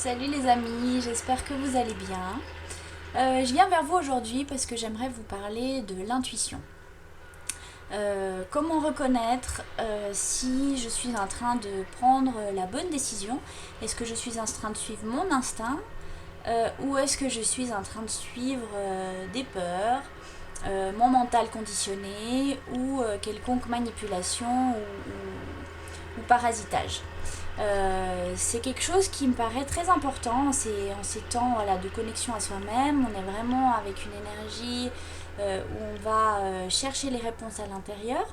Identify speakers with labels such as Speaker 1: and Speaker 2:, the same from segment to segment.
Speaker 1: Salut les amis, j'espère que vous allez bien. Je viens vers vous aujourd'hui parce que j'aimerais vous parler de l'intuition. Comment reconnaître si je suis en train de prendre la bonne décision? Est-ce que je suis en train de suivre mon instinct ou est-ce que je suis en train de suivre des peurs, mon mental conditionné ou quelconque manipulation ou parasitage? C'est quelque chose qui me paraît très important en ces temps de connexion à soi-même. On est vraiment avec une énergie où on va chercher les réponses à l'intérieur.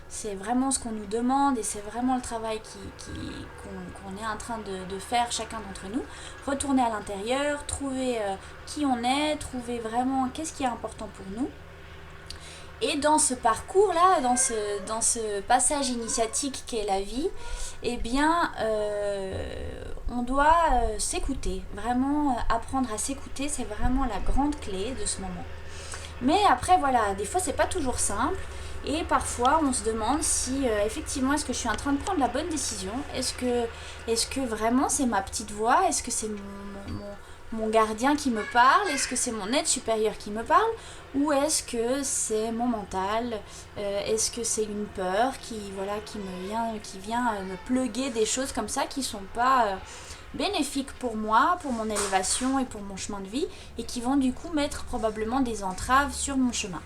Speaker 1: C'est vraiment ce qu'on nous demande et c'est vraiment le travail qu'on est en train de faire chacun d'entre nous. Retourner à l'intérieur, trouver qui on est, trouver vraiment qu'est-ce qui est important pour nous. Et dans ce parcours-là, dans ce passage initiatique qu'est la vie, eh bien, on doit s'écouter. Vraiment, apprendre à s'écouter, c'est vraiment la grande clé de ce moment. Mais après, voilà, des fois, c'est pas toujours simple. Et parfois, on se demande si, effectivement, est-ce que je suis en train de prendre la bonne décision? Est-ce que vraiment, c'est ma petite voix? Est-ce que c'est mon gardien qui me parle? Est-ce que c'est mon être supérieur qui me parle? Ou est-ce que c'est mon mental? Est-ce que c'est une peur qui vient me pluguer des choses comme ça qui sont pas bénéfiques pour moi, pour mon élévation et pour mon chemin de vie et qui vont du coup mettre probablement des entraves sur mon chemin?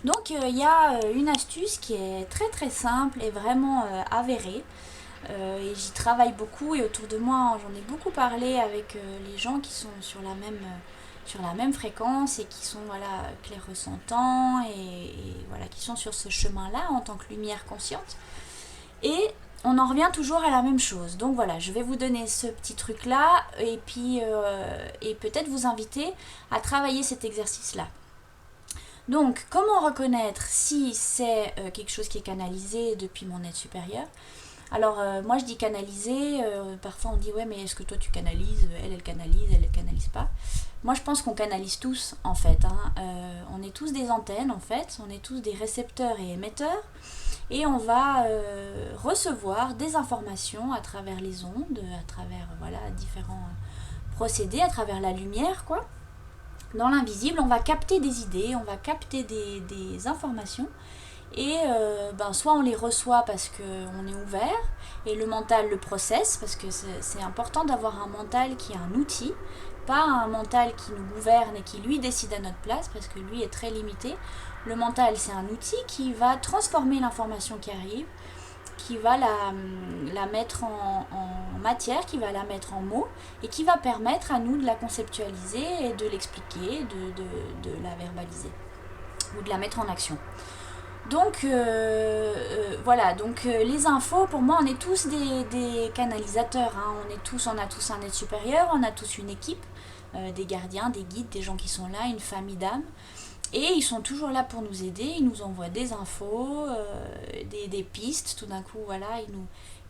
Speaker 1: Donc il y a une astuce qui est très très simple et vraiment avérée. Et j'y travaille beaucoup et autour de moi j'en ai beaucoup parlé avec les gens qui sont sur la même fréquence et qui sont clairs ressentants et voilà, qui sont sur ce chemin-là en tant que lumière consciente. Et on en revient toujours à la même chose. Donc voilà, je vais vous donner ce petit truc-là et puis et peut-être vous inviter à travailler cet exercice-là. Donc, comment reconnaître si c'est quelque chose qui est canalisé depuis mon être supérieur? Alors, moi je dis canaliser, parfois on dit ouais, mais est-ce que toi tu canalises? Elle canalise pas. Moi je pense qu'on canalise tous en fait. On est tous des antennes en fait, on est tous des récepteurs et émetteurs. Et on va recevoir des informations à travers les ondes, à travers différents procédés, à travers la lumière quoi. Dans l'invisible, on va capter des idées, on va capter des informations et soit on les reçoit parce qu'on est ouvert et le mental le processe parce que c'est important d'avoir un mental qui est un outil, pas un mental qui nous gouverne et qui lui décide à notre place parce que lui est très limité. Le mental c'est un outil qui va transformer l'information qui arrive, qui va la mettre en matière, qui va la mettre en mots et qui va permettre à nous de la conceptualiser et de l'expliquer, de la verbaliser ou de la mettre en action. Donc les infos, pour moi on est tous des canalisateurs, on a tous un être supérieur, on a tous une équipe, des gardiens, des guides, des gens qui sont là, une famille d'âmes. Et ils sont toujours là pour nous aider, ils nous envoient des infos, des pistes, tout d'un coup,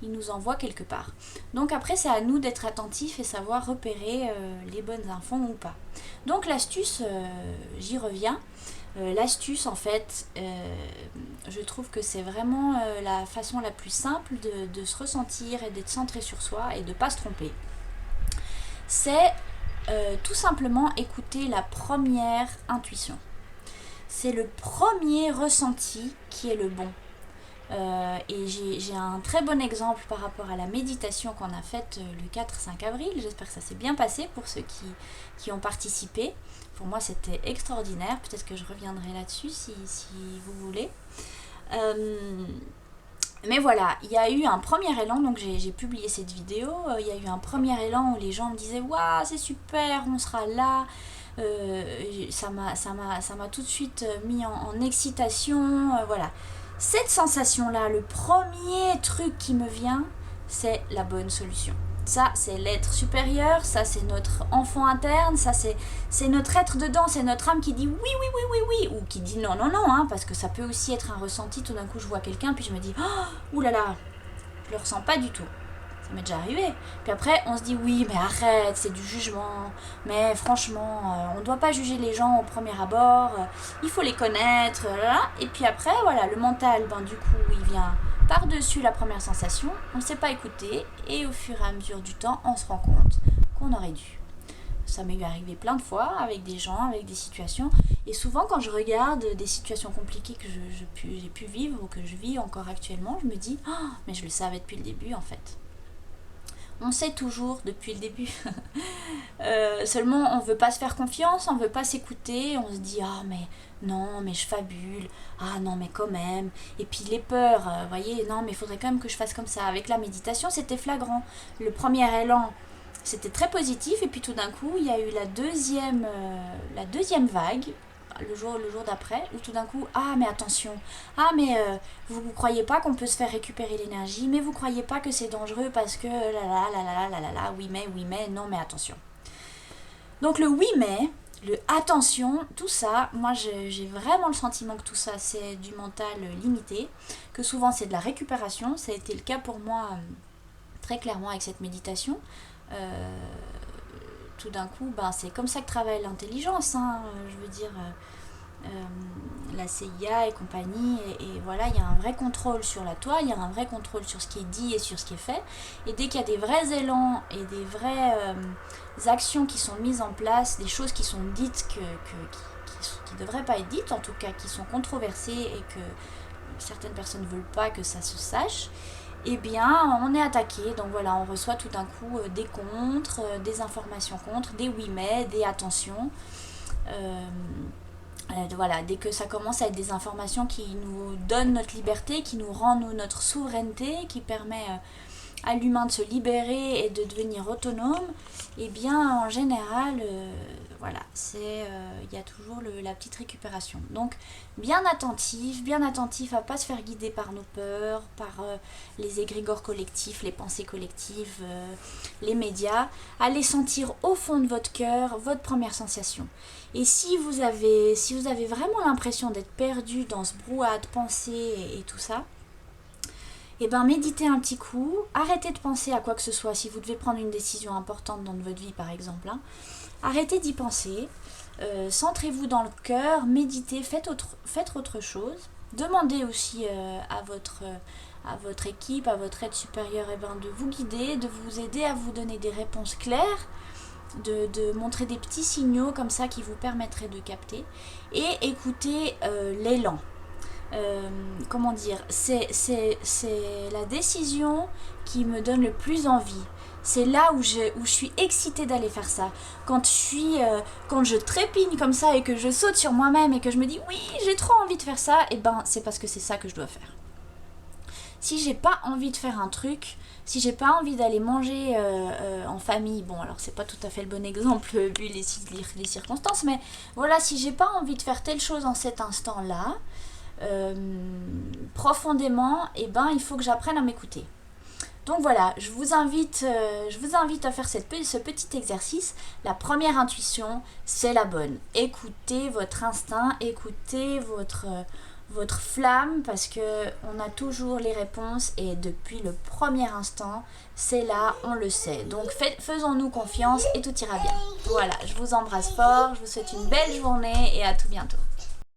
Speaker 1: ils nous envoient quelque part. Donc après, c'est à nous d'être attentifs et savoir repérer les bonnes infos ou pas. Donc l'astuce, j'y reviens. L'astuce, en fait, je trouve que c'est vraiment la façon la plus simple de se ressentir et d'être centré sur soi et de ne pas se tromper. C'est tout simplement écouter la première intuition. C'est le premier ressenti qui est le bon. Et j'ai un très bon exemple par rapport à la méditation qu'on a faite le 4-5 avril. J'espère que ça s'est bien passé pour ceux qui ont participé. Pour moi, c'était extraordinaire. Peut-être que je reviendrai là-dessus si vous voulez. Mais voilà, il y a eu un premier élan, donc j'ai publié cette vidéo. Il y a eu un premier élan où les gens me disaient « Waouh, c'est super, on sera là !» ça m'a tout de suite mis en excitation, voilà. Cette sensation-là, le premier truc qui me vient, c'est la bonne solution. Ça, c'est l'être supérieur, ça, c'est notre enfant interne, ça, c'est notre être dedans, c'est notre âme qui dit oui, oui, oui, oui, oui, ou qui dit non, non, non, parce que ça peut aussi être un ressenti. Tout d'un coup, je vois quelqu'un, puis je me dis oh, oulala, je le ressens pas du tout. Ça m'est déjà arrivé. Puis après, on se dit oui, mais arrête, c'est du jugement. Mais franchement, on ne doit pas juger les gens au premier abord. Il faut les connaître. Et puis après, voilà, le mental, du coup, il vient par-dessus la première sensation, on ne s'est pas écouté et au fur et à mesure du temps, on se rend compte qu'on aurait dû. Ça m'est arrivé plein de fois avec des gens, avec des situations. Et souvent, quand je regarde des situations compliquées que j'ai pu vivre ou que je vis encore actuellement, je me dis « Oh, mais je le savais depuis le début en fait ». On sait toujours depuis le début. Seulement, on ne veut pas se faire confiance, on ne veut pas s'écouter. On se dit « Ah, mais non, mais je fabule. Ah non, mais quand même. » Et puis les peurs, vous voyez, non, mais il faudrait quand même que je fasse comme ça. Avec la méditation, c'était flagrant. Le premier élan, c'était très positif. Et puis tout d'un coup, il y a eu la deuxième vague. Le jour d'après, où tout d'un coup, ah mais attention, ah mais vous ne croyez pas qu'on peut se faire récupérer l'énergie, mais vous ne croyez pas que c'est dangereux parce que oui mais, non mais attention. Donc le oui mais, le attention, tout ça, moi j'ai vraiment le sentiment que tout ça c'est du mental limité, que souvent c'est de la récupération, ça a été le cas pour moi très clairement avec cette méditation. Tout d'un coup, c'est comme ça que travaille l'intelligence, hein, je veux dire, la CIA et compagnie, et voilà, il y a un vrai contrôle sur la toile, il y a un vrai contrôle sur ce qui est dit et sur ce qui est fait, et dès qu'il y a des vrais élans et des vraies actions qui sont mises en place, des choses qui sont dites qui ne devraient pas être dites, en tout cas qui sont controversées et que certaines personnes ne veulent pas que ça se sache, eh bien, on est attaqué. Donc voilà, on reçoit tout d'un coup des contres, des informations contre, des oui mais, des attentions. Voilà, dès que ça commence à être des informations qui nous donnent notre liberté, qui nous rend notre souveraineté, qui permet à l'humain de se libérer et de devenir autonome, eh bien, en général, voilà, il y a toujours la petite récupération. Donc, bien attentif à ne pas se faire guider par nos peurs, par les égrégores collectifs, les pensées collectives, les médias. Allez sentir au fond de votre cœur votre première sensation. Et si vous avez vraiment l'impression d'être perdu dans ce brouhaha de pensées et tout ça, eh bien, méditez un petit coup, arrêtez de penser à quoi que ce soit, si vous devez prendre une décision importante dans votre vie par exemple, hein. Arrêtez d'y penser, centrez-vous dans le cœur, méditez, faites autre chose, demandez aussi à votre équipe, à votre aide supérieure de vous guider, de vous aider à vous donner des réponses claires, de montrer des petits signaux comme ça qui vous permettraient de capter, et écoutez l'élan. Comment dire, c'est la décision qui me donne le plus envie. C'est là où je suis excitée d'aller faire ça. Quand je trépigne comme ça et que je saute sur moi-même et que je me dis oui, j'ai trop envie de faire ça, et c'est parce que c'est ça que je dois faire. Si j'ai pas envie de faire un truc, si j'ai pas envie d'aller manger en famille, bon alors c'est pas tout à fait le bon exemple vu les circonstances, mais voilà, si j'ai pas envie de faire telle chose en cet instant-là, profondément, il faut que j'apprenne à m'écouter. Donc voilà, je vous invite à faire ce petit exercice. La première intuition, c'est la bonne. Écoutez votre instinct, écoutez votre flamme, parce que on a toujours les réponses et depuis le premier instant, c'est là, on le sait. Donc faisons-nous confiance et tout ira bien. Voilà, je vous embrasse fort, je vous souhaite une belle journée et à tout bientôt.